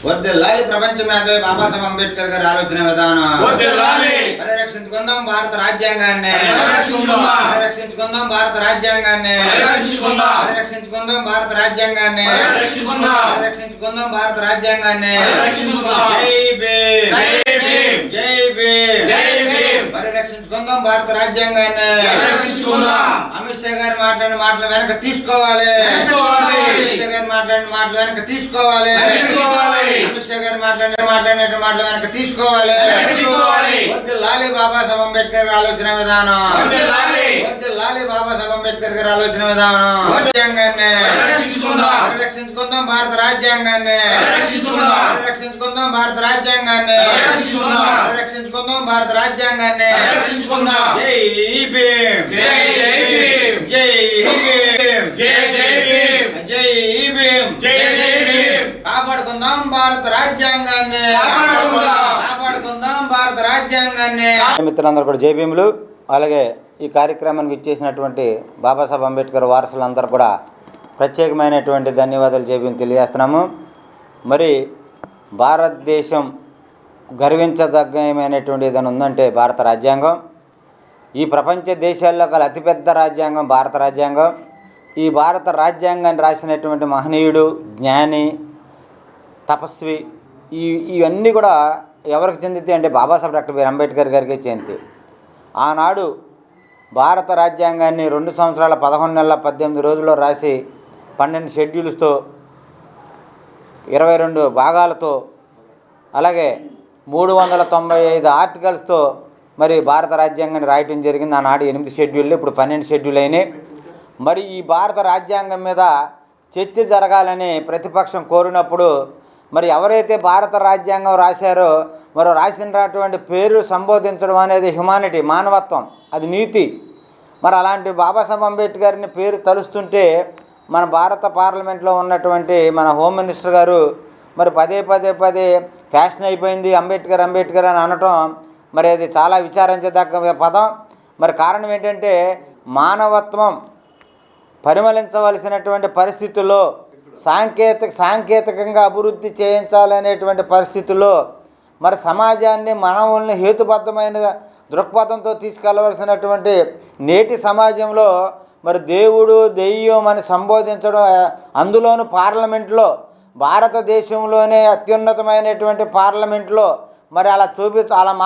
వర్ధిల్లాలి ప్రపంచ మేధావి బాబాసాహెబ్ అంబేద్కర్ గారి ఆలోచన విధానం. పరిరక్షించుకుందాం భారత రాజ్యాంగాన్ని. పరిరక్షించుకుందాం భారత రాజ్యాంగాన్ని. పరిరక్షించుకుందాం భారత రాజ్యాంగాన్ని. పరిరక్షించుకుందాం భారత రాజ్యాంగాన్ని. జై భీమ్, జై భీమ్, జై భీమ్, జై భీమ్. పరిరక్షించుకుందాం భారత రాజ్యాంగాన్ని. అమిత్ షా గారు మాట్లాడిన మాటలు వెనక తీసుకోవాలి. అమిత్ షా గారు మాట్లాడిన మాటలు వెనక తీసుకోవాలి. అమిత్ షా గారు మాట్లాడిన మాటలు వెనక తీసుకోవాలి. వర్ధిల్లాలి బాబాసాహెబ్ అంబేద్కర్ ఆలోచన విధానం. వర్ధిల్లాలి బాబాసాహెబ్ అంబేద్కర్ గారి ఆలోచన విధానం. రాజ్యాంగాన్ని పరిరక్షించుకుందాం భారత రాజ్యాంగాన్ని. పరిరక్షించుకుందాం భారత రాజ్యాంగాన్ని. పరిరక్షించుకుందాం భారత రాజ్యాంగాన్ని. జై భీమ్, జై భీమ్, జై భీమ్, జై భీమ్, జై భీమ్, జై భీమ్. కాపాడుకుందాం భారత రాజ్యాంగాన్ని. కాపాడుకుందాం భారత రాజ్యాంగాన్ని. మిత్రులందరూ కూడా జై భీములు. అలాగే ఈ కార్యక్రమానికి ఇచ్చేసినటువంటి బాబాసాహెబ్ అంబేద్కర్ వారసులందరూ కూడా ప్రత్యేకమైనటువంటి ధన్యవాదాలు జై భీములు తెలియజేస్తున్నాము. మరి భారతదేశం గర్వించదగ్గమైనటువంటి ఏదైనా ఉందంటే భారత రాజ్యాంగం. ఈ ప్రపంచ దేశాల్లో గల అతిపెద్ద రాజ్యాంగం భారత రాజ్యాంగం. ఈ భారత రాజ్యాంగాన్ని రాసినటువంటి మహనీయుడు, జ్ఞాని, తపస్వి ఇవన్నీ కూడా ఎవరికి చెందితే అంటే బాబాసాహెబ్ డాక్టర్ బిఆర్ అంబేద్కర్ గారికి చెందితే. ఆనాడు భారత రాజ్యాంగాన్ని 2 సంవత్సరాల 11 నెలల 18 రోజుల్లో రాసి 12 షెడ్యూల్స్తో 22 భాగాలతో అలాగే 395 ఆర్టికల్స్తో మరి భారత రాజ్యాంగాన్ని రాయటం జరిగింది. ఆనాడు 8 షెడ్యూళ్ళు, ఇప్పుడు 12 షెడ్యూల్ అయినాయి. మరి ఈ భారత రాజ్యాంగం మీద చర్చ జరగాలని ప్రతిపక్షం కోరినప్పుడు మరి ఎవరైతే భారత రాజ్యాంగం రాశారో మరో రాసినటువంటి పేరు సంబోధించడం అనేది హ్యుమానిటీ, మానవత్వం, అది నీతి. మరి అలాంటి బాబాసాహెబ్ అంబేద్కర్ని పేరు తలుస్తుంటే మన భారత పార్లమెంట్లో ఉన్నటువంటి మన హోమ్ మినిస్టర్ గారు మరి పదే ఫ్యాషన్ అయిపోయింది అంబేద్కర్ అంబేద్కర్ అని అనటం మరి అది చాలా విచారించదగ్గ పదం. మరి కారణం ఏంటంటే మానవత్వం పరిమళించవలసినటువంటి పరిస్థితుల్లో సాంకేతికంగా అభివృద్ధి చేయించాలనేటువంటి పరిస్థితుల్లో మరి సమాజాన్ని మానవుల్ని హేతుబద్ధమైన దృక్పథంతో తీసుకెళ్లవలసినటువంటి నేటి సమాజంలో మరి దేవుడు దెయ్యం అని సంబోధించడం, అందులోనూ పార్లమెంట్లో, భారతదేశంలోనే అత్యున్నతమైనటువంటి పార్లమెంట్లో మరి అలా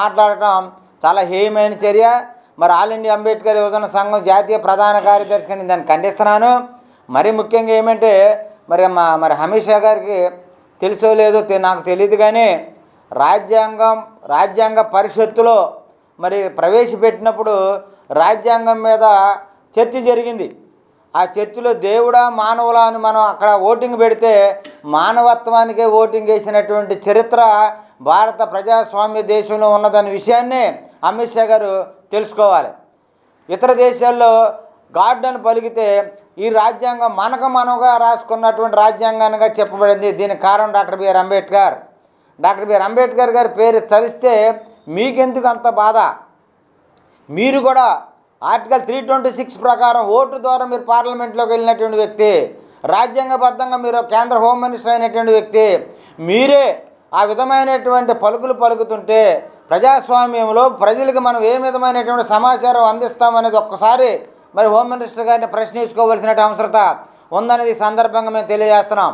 మాట్లాడటం చాలా హేయమైన చర్య. మరి ఆల్ ఇండియా అంబేద్కర్ యువజన సంఘం జాతీయ ప్రధాన కార్యదర్శిగా నేను దాన్ని ఖండిస్తున్నాను. మరీ ముఖ్యంగా ఏమంటే మరి అమిత్ షా గారికి తెలుసో లేదో నాకు తెలియదు కానీ రాజ్యాంగ పరిషత్తులో మరి ప్రవేశపెట్టినప్పుడు రాజ్యాంగం మీద చర్చ జరిగింది. ఆ చర్చలో దేవుడా మానవులా అని మనం అక్కడ ఓటింగ్ పెడితే మానవత్వానికే ఓటింగ్ వేసినటువంటి చరిత్ర భారత ప్రజాస్వామ్య దేశంలో ఉన్నదన్న విషయాన్ని అమిత్ షా గారు తెలుసుకోవాలి. ఇతర దేశాల్లో గాడ్ అని పలికితే ఈ రాజ్యాంగం మనగా రాసుకున్నటువంటి రాజ్యాంగానిగా చెప్పబడింది. దీనికి కారణం doctor BR Ambedkar. Doctor BR Ambedkar గారి పేరు తలిస్తే మీకెందుకు అంత బాధ? మీరు కూడా ఆర్టికల్ 326 ప్రకారం ఓటు ద్వారా మీరు పార్లమెంట్లోకి వెళ్ళినటువంటి వ్యక్తి, రాజ్యాంగబద్ధంగా మీరు కేంద్ర హోమ్ మినిస్టర్ అయినటువంటి వ్యక్తి. మీరే ఆ విధమైనటువంటి పలుకులు పలుకుతుంటే ప్రజాస్వామ్యంలో ప్రజలకు మనం ఏ విధమైనటువంటి సమాచారం అందిస్తామనేది ఒక్కసారి మరి హోమ్ మినిస్టర్ గారిని ప్రశ్నించుకోవాల్సిన అవసరత ఉందనేది సందర్భంగా మేము తెలియజేస్తున్నాం.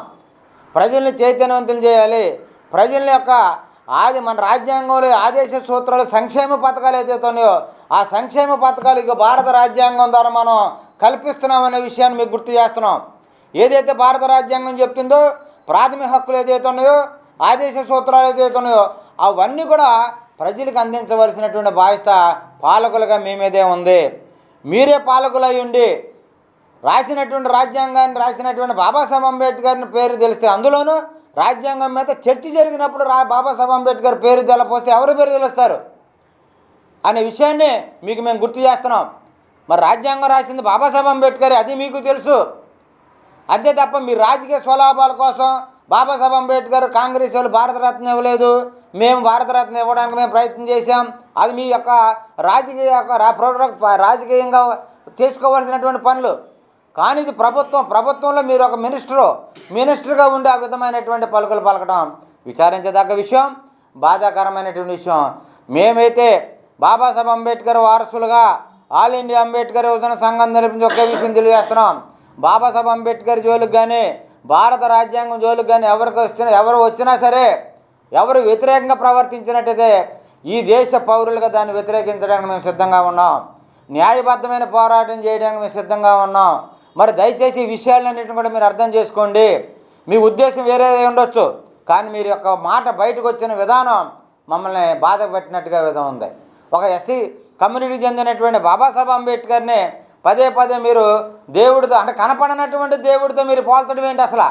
ప్రజల్ని చైతన్యవంతులు చేయాలి. ప్రజల యొక్క మన రాజ్యాంగంలో ఆదేశ సూత్రాలు, సంక్షేమ పథకాలు ఏదైతే ఉన్నాయో ఆ సంక్షేమ పథకాలు ఇక భారత రాజ్యాంగం ద్వారా మనం కల్పిస్తున్నామనే విషయాన్ని మీకు గుర్తు చేస్తున్నాం. ఏదైతే భారత రాజ్యాంగం చెప్తుందో ప్రాథమిక హక్కులు ఏదైతే ఉన్నాయో, ఆదేశ సూత్రాలు ఏదైతే ఉన్నాయో అవన్నీ కూడా ప్రజలకు అందించవలసినటువంటి బాధ్యత పాలకులుగా మీ మీదే ఉంది. మీరే పాలకులై ఉండి రాసినటువంటి రాజ్యాంగాన్ని రాసినటువంటి బాబాసాహెబ్ అంబేద్కర్ని పేరు తెలిస్తే, అందులోనూ రాజ్యాంగం మీద చర్చ జరిగినప్పుడు బాబాసాహెబ్ అంబేద్కర్ పేరు తెలపోస్తే ఎవరి పేరు తెలుస్తారు అనే విషయాన్ని మీకు మేము గుర్తు చేస్తున్నాం. మరి రాజ్యాంగం రాసింది బాబాసాహెబ్ అంబేద్కర్, అది మీకు తెలుసు. అంతే తప్ప మీ రాజకీయ స్వలాభాల కోసం బాబాసాహెబ్ అంబేద్కర్ కాంగ్రెస్ వాళ్ళు భారతరత్న ఇవ్వలేదు, మేము భారతరత్న ఇవ్వడానికి మేము ప్రయత్నం చేశాం, అది మీ యొక్క రాజకీయంగా చేసుకోవాల్సినటువంటి పనులు. కానీ ఇది ప్రభుత్వంలో మీరు ఒక మినిస్టర్గా ఉండి ఆ విధమైనటువంటి పలుకులు పలకడం విచారించదగ్గ విషయం, బాధాకరమైనటువంటి విషయం. మేమైతే బాబాసాహెబ్ అంబేద్కర్ వారసులుగా ఆల్ ఇండియా అంబేద్కర్ యువజన సంఘం తరపున ఒకే విషయం తెలియజేస్తున్నాం. బాబాసాహెబ్ అంబేద్కర్ జోలికి కానీ భారత రాజ్యాంగం జోలికి కానీ ఎవరు వచ్చినా సరే, ఎవరు వ్యతిరేకంగా ప్రవర్తించినట్టయితే ఈ దేశ పౌరులుగా దాన్ని వ్యతిరేకించడానికి మేము సిద్ధంగా ఉన్నాం. న్యాయబద్ధమైన పోరాటం చేయడానికి మేము సిద్ధంగా ఉన్నాం. మరి దయచేసి ఈ విషయాలన్నింటిని కూడా మీరు అర్థం చేసుకోండి. మీ ఉద్దేశం వేరే ఉండొచ్చు, కానీ మీరు యొక్క మాట బయటకు వచ్చిన విధానం మమ్మల్ని బాధ పెట్టినట్టుగా విధం ఉంది. ఒక ఎస్సీ కమ్యూనిటీకి చెందినటువంటి బాబాసాహెబ్ అంబేద్కర్ని పదే పదే మీరు దేవుడితో, అంటే కనపడనటువంటి దేవుడితో మీరు పోల్చడం ఏంటి? అసలు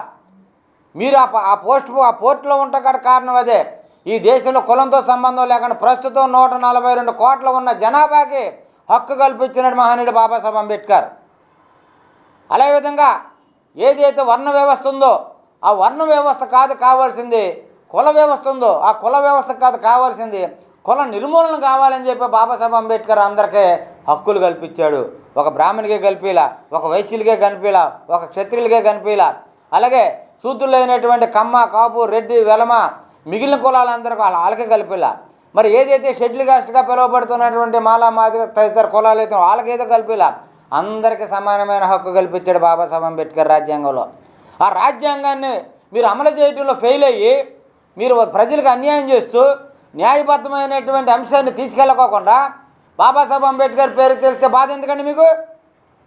మీరు ఆ పోర్టులో ఉండకాడ కారణం అదే. ఈ దేశంలో కులంతో సంబంధం లేకుండా ప్రస్తుతం 142 కోట్ల ఉన్న జనాభాకి హక్కు కల్పించినట్టు మహనీయుడు బాబాసాహెబ్ అంబేద్కర్. అదేవిధంగా ఏదైతే వర్ణ వ్యవస్థ ఉందో ఆ వర్ణ వ్యవస్థ కాదు కావాల్సింది, కుల వ్యవస్థ ఉందో ఆ కుల వ్యవస్థ కాదు కావాల్సింది కుల నిర్మూలన కావాలని చెప్పి బాబాసాహెబ్ అంబేద్కర్ అందరికీ హక్కులు కల్పించాడు. ఒక బ్రాహ్మణికే కల్పిలా, ఒక వైశ్యులకే కనిపిలా, ఒక క్షత్రియులకే కనిపిలా, అలాగే శూద్రులు అయినటువంటి కమ్మ, కాపు, రెడ్డి, వెలమ మిగిలిన కులాలందరికీ వాళ్ళకే కలిపిలా. మరి ఏదైతే షెడ్యూల్ కాస్ట్గా పిలువబడుతున్నటువంటి మాలా, మాదిగ తదితర కులాలు అయితే వాళ్ళకేదో కలిపిలా, అందరికీ సమానమైన హక్కు కల్పించాడు బాబాసాహెబ్ అంబేద్కర్ రాజ్యాంగంలో. ఆ రాజ్యాంగాన్ని మీరు అమలు చేయడంలో ఫెయిల్ అయ్యి మీరు ప్రజలకు అన్యాయం చేస్తూ న్యాయబద్ధమైనటువంటి అంశాన్ని తీసుకెళ్ళకోకుండా బాబాసాహెబ్ అంబేద్కర్ పేరు తెలిస్తే బాధ ఎందుకండి మీకు?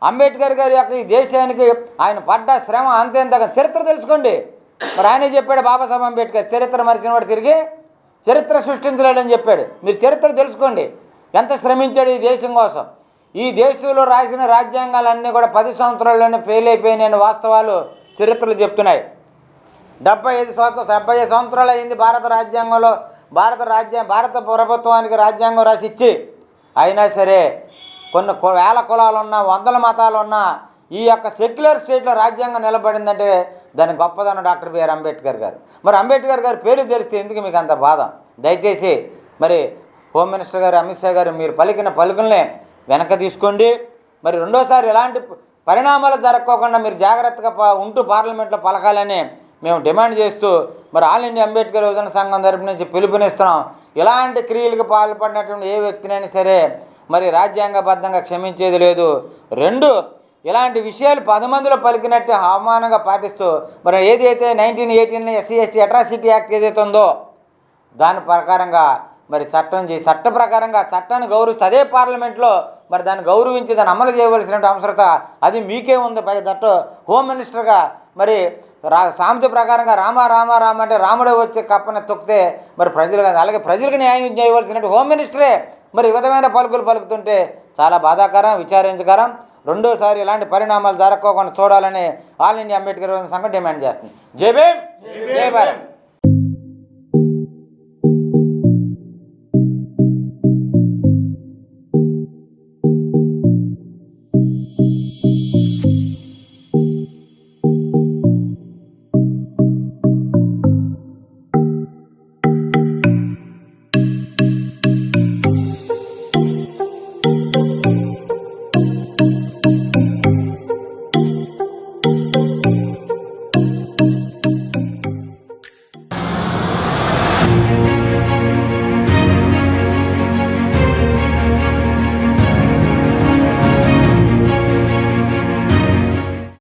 అంబేద్కర్ గారి యొక్క ఈ దేశానికి ఆయన పడ్డ శ్రమ అంతేంతగా చరిత్ర తెలుసుకోండి. మరి ఆయనే చెప్పాడు బాబాసాహెబ్ అంబేద్కర్, చరిత్ర మరిచిన వాడు తిరిగి చరిత్ర సృష్టించలేడని చెప్పాడు. మీరు చరిత్ర తెలుసుకోండి, ఎంత శ్రమించాడు ఈ దేశం కోసం. ఈ దేశంలో రాసిన రాజ్యాంగాలన్నీ కూడా 10 సంవత్సరాల్లోనే ఫెయిల్ అయిపోయిన వాస్తవాలు చరిత్రలు చెప్తున్నాయి. 75 సంవత్సరాలు అయింది భారత రాజ్యాంగంలో భారత ప్రభుత్వానికి రాజ్యాంగం రాసి ఇచ్చి, అయినా సరే కొన్ని వేల కులాలు ఉన్నా, వందల మతాలు ఉన్నా ఈ యొక్క సెక్యులర్ స్టేట్లో రాజ్యాంగం నిలబడిందంటే దాని గొప్పదనం డాక్టర్ బిఆర్ అంబేద్కర్ గారు. మరి అంబేద్కర్ గారి పేరు తెలిస్తే ఎందుకు మీకు అంత బాధ? దయచేసి మరి హోమ్ మినిస్టర్ గారు, అమిత్ షా గారు, మీరు పలికిన పలుకుల్ని వెనక తీసుకోండి. మరి రెండోసారి ఎలాంటి పరిణామాలు జరగకోకుండా మీరు జాగ్రత్తగా ఉంటూ పార్లమెంట్లో పలకాలని మేము డిమాండ్ చేస్తూ మరి ఆల్ ఇండియా అంబేద్కర్ యువజన సంఘం తరపు నుంచి పిలుపునిస్తున్నాం. ఇలాంటి క్రియలకు పాల్పడినటువంటి ఏ వ్యక్తినైనా సరే మరి రాజ్యాంగబద్ధంగా క్షమించేది లేదు. 2, ఇలాంటి విషయాలు 10 మందిలో పలికినట్టు అవమానంగా పాటిస్తూ మరి ఏదైతే 1918 ఎస్సీ ఎస్టీ అట్రాసిటీ యాక్ట్ ఏదైతే ఉందో దాని ప్రకారంగా మరి చట్ట ప్రకారంగా చట్టాన్ని గౌరవించి అదే పార్లమెంట్లో మరి దాన్ని గౌరవించి దాన్ని అమలు చేయవలసిన అవసరత అది మీకే ఉంది. దట్టు హోమ్ మినిస్టర్గా మరి సామెత ప్రకారంగా రామ రామ రామ అంటే రాముడే వచ్చి కప్పని తొక్కితే మరి ప్రజలు కాదు, అలాగే ప్రజలకు న్యాయం చేయవలసినట్టు హోమ్ మినిస్టరే మరి ఈ విధమైన పలుకులు పలుకుతుంటే చాలా బాధాకరం, విచారించకరం. రెండోసారి ఇలాంటి పరిణామాలు జరగకోకుండా చూడాలని ఆల్ ఇండియా అంబేద్కర్ సంఘం డిమాండ్ చేస్తుంది. జై భీమ్, జై భారత్.